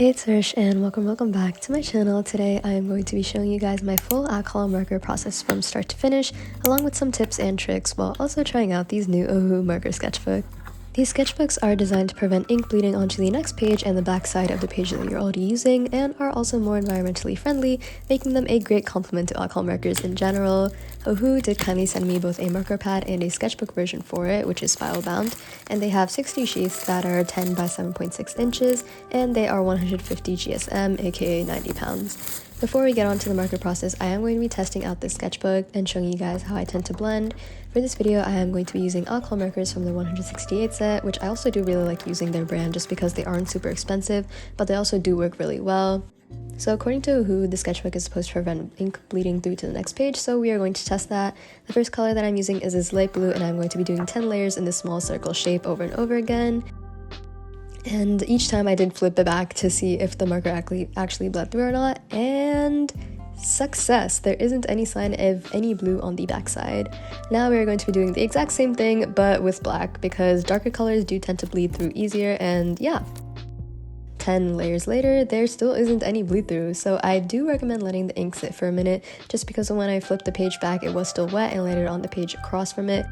Hey, it's Rish and welcome back to my channel. Today I am going to be showing you guys my full alcohol marker process from start to finish, along with some tips and tricks while also trying out these new Ohuhu marker sketchbook. These sketchbooks are designed to prevent ink bleeding onto the next page and the back side of the page that you're already using, and are also more environmentally friendly, making them a great complement to alcohol markers in general. Ohuhu did kindly send me both a marker pad and a sketchbook version for it, which is spiral bound, and they have 60 sheets that are 10 by 7.6 inches, and they are 150 GSM, aka 90 pounds. Before we get on to the marker process, I am going to be testing out this sketchbook and showing you guys how I tend to blend. For this video, I am going to be using alcohol markers from the 168 set, which I also do really like using their brand just because they aren't super expensive, but they also do work really well. So according to Ohuhu, the sketchbook is supposed to prevent ink bleeding through to the next page, so we are going to test that. The first color that I'm using is this light blue, and I'm going to be doing 10 layers in this small circle shape over and over again. And each time I did flip it back to see if the marker actually bled through or not, and success! There isn't any sign of any blue on the backside. Now we are going to be doing the exact same thing but with black, because darker colors do tend to bleed through easier, and yeah. 10 layers later, there still isn't any bleed through, so I do recommend letting the ink sit for a minute, just because when I flipped the page back it was still wet and landed on the page across from it.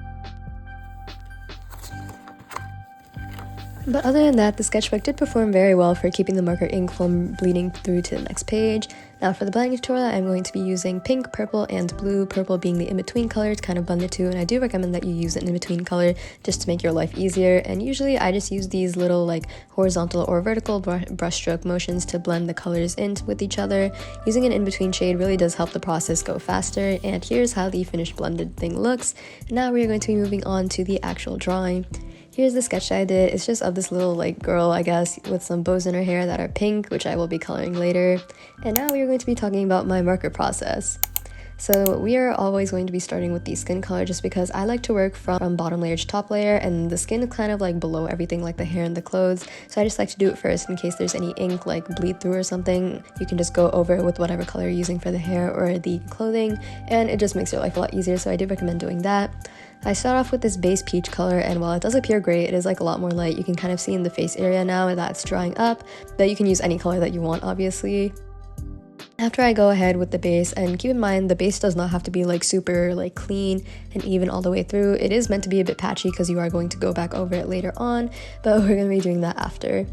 But other than that, the sketchbook did perform very well for keeping the marker ink from bleeding through to the next page. Now for the blending tutorial, I'm going to be using pink, purple, and blue, purple being the in-between color to kind of blend the two, and I do recommend that you use an in-between color just to make your life easier. And usually I just use these little like horizontal or vertical brush stroke motions to blend the colors in with each other. Using an in-between shade really does help the process go faster, and here's how the finished blended thing looks. Now we are going to be moving on to the actual drawing. Here's the sketch that I did. It's just of this little like girl, I guess, with some bows in her hair that are pink, which I will be coloring later. And now we are going to be talking about my marker process. So we are always going to be starting with the skin color, just because I like to work from bottom layer to top layer, and the skin is kind of like below everything, like the hair and the clothes. So I just like to do it first in case there's any ink like bleed through or something. You can just go over it with whatever color you're using for the hair or the clothing, and it just makes your life a lot easier, so I do recommend doing that. I start off with this base peach color, and while it does appear gray, it is like a lot more light. You can kind of see in the face area now that it's drying up, but you can use any color that you want, obviously. After I go ahead with the base, and keep in mind the base does not have to be like super like clean and even all the way through. It is meant to be a bit patchy because you are going to go back over it later on, but we're going to be doing that after.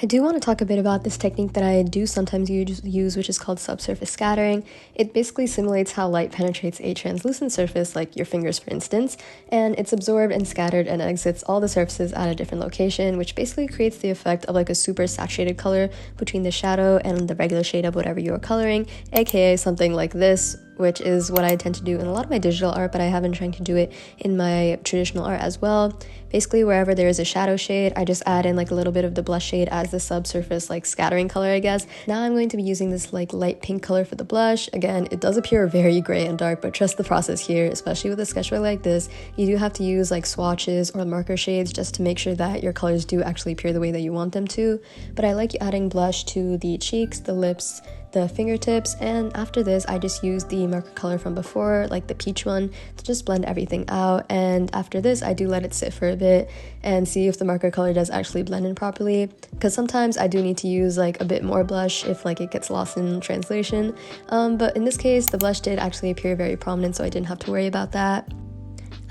I do want to talk a bit about this technique that I do sometimes use, which is called subsurface scattering. It basically simulates how light penetrates a translucent surface, like your fingers for instance, and it's absorbed and scattered and exits all the surfaces at a different location, which basically creates the effect of like a super saturated color between the shadow and the regular shade of whatever you are coloring, aka something like this, which is what I tend to do in a lot of my digital art, but I have been trying to do it in my traditional art as well. Basically, wherever there is a shadow shade, I just add in like a little bit of the blush shade as the subsurface like scattering color, I guess. Now I'm going to be using this like light pink color for the blush. Again, it does appear very gray and dark, but trust the process here, especially with a sketchbook like this. You do have to use like swatches or marker shades just to make sure that your colors do actually appear the way that you want them to. But I like adding blush to the cheeks, the lips, the fingertips, and after this I just use the marker color from before, like the peach one, to just blend everything out. And after this I do let it sit for a bit and see if the marker color does actually blend in properly, because sometimes I do need to use like a bit more blush if like it gets lost in translation, but in this case the blush did actually appear very prominent, so I didn't have to worry about that.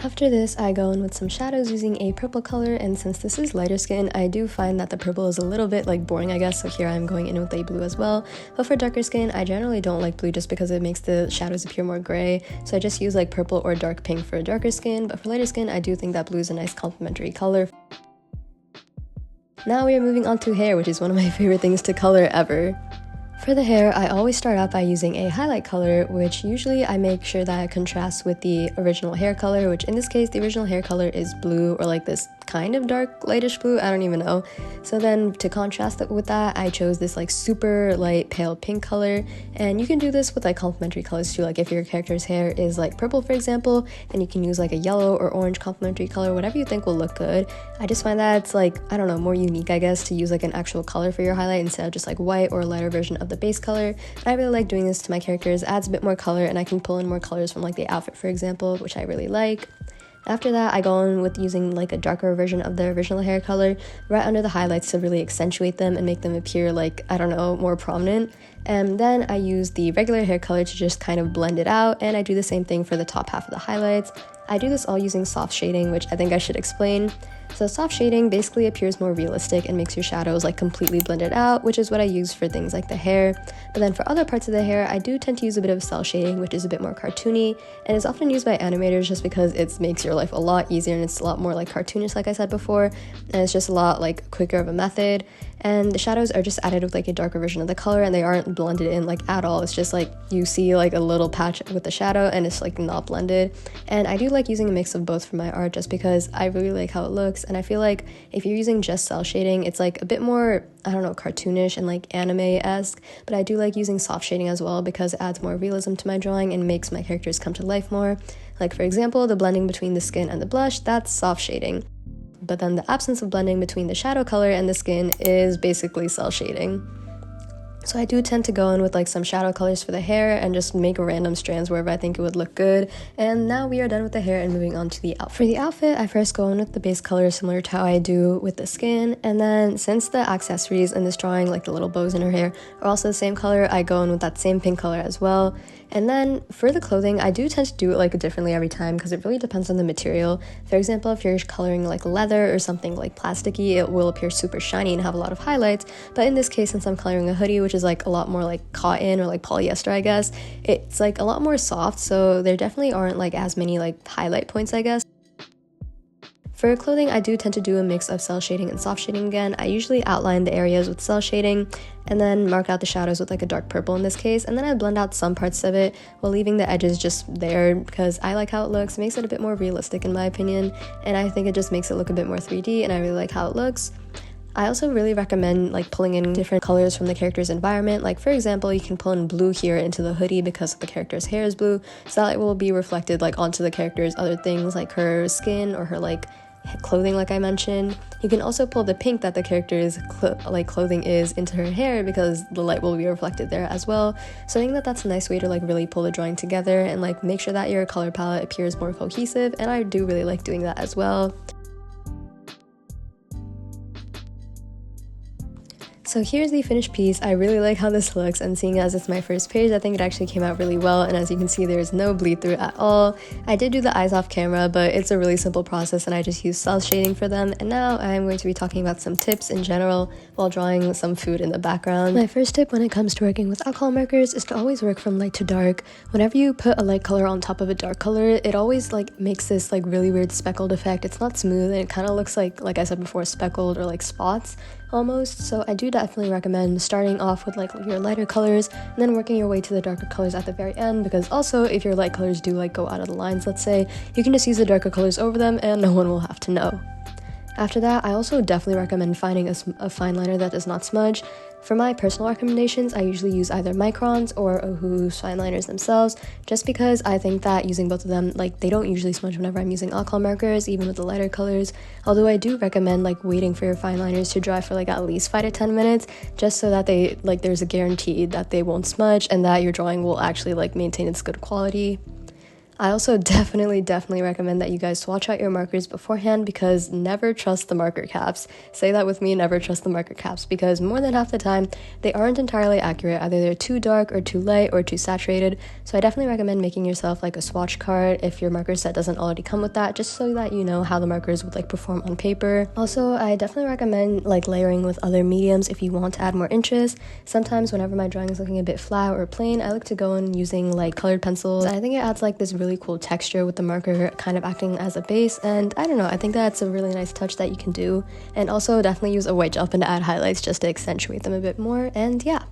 After this, I go in with some shadows using a purple color, and since this is lighter skin, I do find that the purple is a little bit like boring, I guess, so here I'm going in with a blue as well. But for darker skin, I generally don't like blue just because it makes the shadows appear more gray, so I just use like purple or dark pink for darker skin, but for lighter skin, I do think that blue is a nice complementary color. Now we are moving on to hair, which is one of my favorite things to color ever. For the hair, I always start out by using a highlight color, which usually I make sure that it contrasts with the original hair color, which in this case, the original hair color is blue, or like this kind of dark lightish blue, I don't even know. So then to contrast it with that, I chose this like super light pale pink color, and you can do this with like complementary colors too. Like if your character's hair is like purple, for example, then you can use like a yellow or orange complementary color, whatever you think will look good. I just find that it's like, I don't know, more unique, I guess, to use like an actual color for your highlight instead of just like white or a lighter version of the base color. And I really like doing this to my characters. It adds a bit more color, and I can pull in more colors from like the outfit, for example, which I really like. After that, I go in with using like a darker version of the original hair color right under the highlights to really accentuate them and make them appear like, I don't know, more prominent. And then I use the regular hair color to just kind of blend it out, and I do the same thing for the top half of the highlights. I do this all using soft shading, which I think I should explain. So soft shading basically appears more realistic and makes your shadows like completely blended out, which is what I use for things like the hair. But then for other parts of the hair, I do tend to use a bit of cell shading, which is a bit more cartoony and is often used by animators just because it makes your life a lot easier and it's a lot more like cartoonish, like I said before, and it's just a lot like quicker of a method. And the shadows are just added with like a darker version of the color, and they aren't blended in like at all. It's just like you see like a little patch with the shadow and it's like not blended. And I do like using a mix of both for my art just because I really like how it looks, and I feel like if you're using just cell shading, it's like a bit more, I don't know, cartoonish and like anime-esque, but I do like using soft shading as well because it adds more realism to my drawing and makes my characters come to life more. Like for example, the blending between the skin and the blush, that's soft shading. But then the absence of blending between the shadow color and the skin is basically cell shading. So I do tend to go in with like some shadow colors for the hair and just make random strands wherever I think it would look good. And now we are done with the hair and moving on to the outfit. For the outfit, I first go in with the base color similar to how I do with the skin. And then since the accessories in this drawing, like the little bows in her hair, are also the same color, I go in with that same pink color as well. And then for the clothing, I do tend to do it like differently every time because it really depends on the material. For example, if you're coloring like leather or something like plasticky, it will appear super shiny and have a lot of highlights. But in this case, since I'm coloring a hoodie, which is like a lot more like cotton or like polyester, I guess, it's like a lot more soft, so there definitely aren't like as many like highlight points, I guess. For clothing, I do tend to do a mix of cell shading and soft shading again. I usually outline the areas with cell shading and then mark out the shadows with like a dark purple in this case, and then I blend out some parts of it while leaving the edges just there because I like how it looks. It makes it a bit more realistic in my opinion, and I think it just makes it look a bit more 3D, and I really like how it looks. I also really recommend like pulling in different colors from the character's environment. Like for example, you can pull in blue here into the hoodie because the character's hair is blue, so that it will be reflected like onto the character's other things like her skin or her like clothing, like I mentioned. You can also pull the pink that the character's clothing is into her hair because the light will be reflected there as well. So I think that that's a nice way to like really pull the drawing together and like make sure that your color palette appears more cohesive, and I do really like doing that as well. So here's the finished piece. I really like how this looks, and seeing as it's my first page, I think it actually came out really well, and as you can see, there's no bleed through at all. I did do the eyes off camera, but it's a really simple process and I just used cell shading for them. And now I'm going to be talking about some tips in general while drawing some food in the background. My first tip when it comes to working with alcohol markers is to always work from light to dark. Whenever you put a light color on top of a dark color, it always like makes this like really weird speckled effect. It's not smooth and it kind of looks like I said before, speckled or like spots almost. So I do definitely recommend starting off with like your lighter colors and then working your way to the darker colors at the very end, because also if your light colors do like go out of the lines, let's say, you can just use the darker colors over them and no one will have to know. After that, I also definitely recommend finding a fine liner that does not smudge. For my personal recommendations, I usually use either microns or Ohuhu fine liners themselves, just because I think that using both of them, like they don't usually smudge whenever I'm using alcohol markers, even with the lighter colors. Although I do recommend like waiting for your fine liners to dry for like at least 5 to 10 minutes, just so that they like there's a guarantee that they won't smudge and that your drawing will actually like maintain its good quality. I also definitely recommend that you guys swatch out your markers beforehand, because never trust the marker caps. Say that with me, never trust the marker caps, because more than half the time they aren't entirely accurate. Either they're too dark or too light or too saturated. So I definitely recommend making yourself like a swatch card if your marker set doesn't already come with that, just so that you know how the markers would like perform on paper. Also, I definitely recommend like layering with other mediums if you want to add more interest. Sometimes whenever my drawing is looking a bit flat or plain, I like to go in using like colored pencils. I think it adds like this really cool texture with the marker kind of acting as a base, and I don't know, I think that's a really nice touch that you can do. And also definitely use a white gel pen to add highlights just to accentuate them a bit more. And yeah,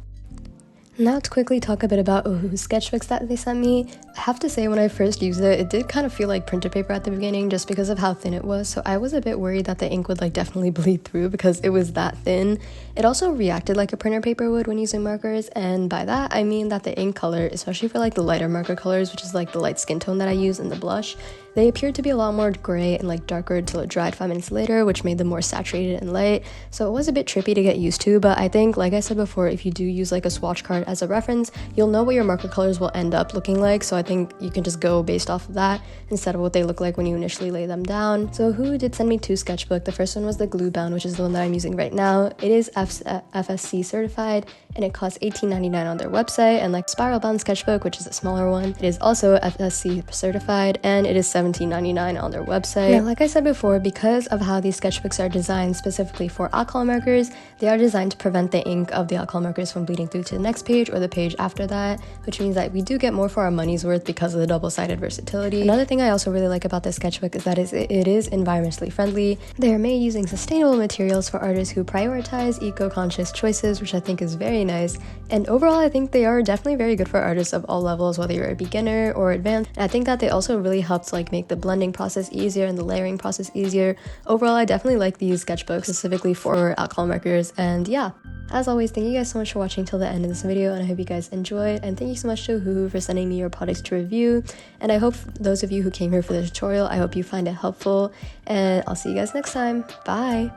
now to quickly talk a bit about Ohuhu Sketchbooks that they sent me. I have to say, when I first used it, it did kind of feel like printer paper at the beginning just because of how thin it was, so I was a bit worried that the ink would like definitely bleed through because it was that thin. It also reacted like a printer paper would when using markers, and by that I mean that the ink color, especially for like the lighter marker colors, which is like the light skin tone that I use in the blush, They appeared to be a lot more gray and like darker until it dried 5 minutes later, which made them more saturated and light. So it was a bit trippy to get used to, but I think, like I said before, if you do use like a swatch card as a reference, you'll know what your marker colors will end up looking like. So I think you can just go based off of that instead of what they look like when you initially lay them down. So Ohuhu did send me 2 sketchbooks. The first one was the glue bound, which is the one that I'm using right now. It is FSC certified and it costs $18.99 on their website, and like spiral bound sketchbook, which is a smaller one, it is also FSC certified and it is $17.99 on their website. Now, like I said before, because of how these sketchbooks are designed specifically for alcohol markers, they are designed to prevent the ink of the alcohol markers from bleeding through to the next page or the page after that, which means that we do get more for our money's worth because of the double-sided versatility. Another thing I also really like about this sketchbook is that it is environmentally friendly. They are made using sustainable materials for artists who prioritize eco-conscious choices, which I think is very nice. And overall, I think they are definitely very good for artists of all levels, whether you're a beginner or advanced. And I think that they also really helped like make the blending process easier and the layering process easier. Overall, I definitely like these sketchbooks specifically for alcohol markers. And yeah, as always, thank you guys so much for watching till the end of this video, and I hope you guys enjoyed. And thank you so much to Ohuhu for sending me your products to review. And I hope those of you who came here for the tutorial, I hope you find it helpful. And I'll see you guys next time. Bye!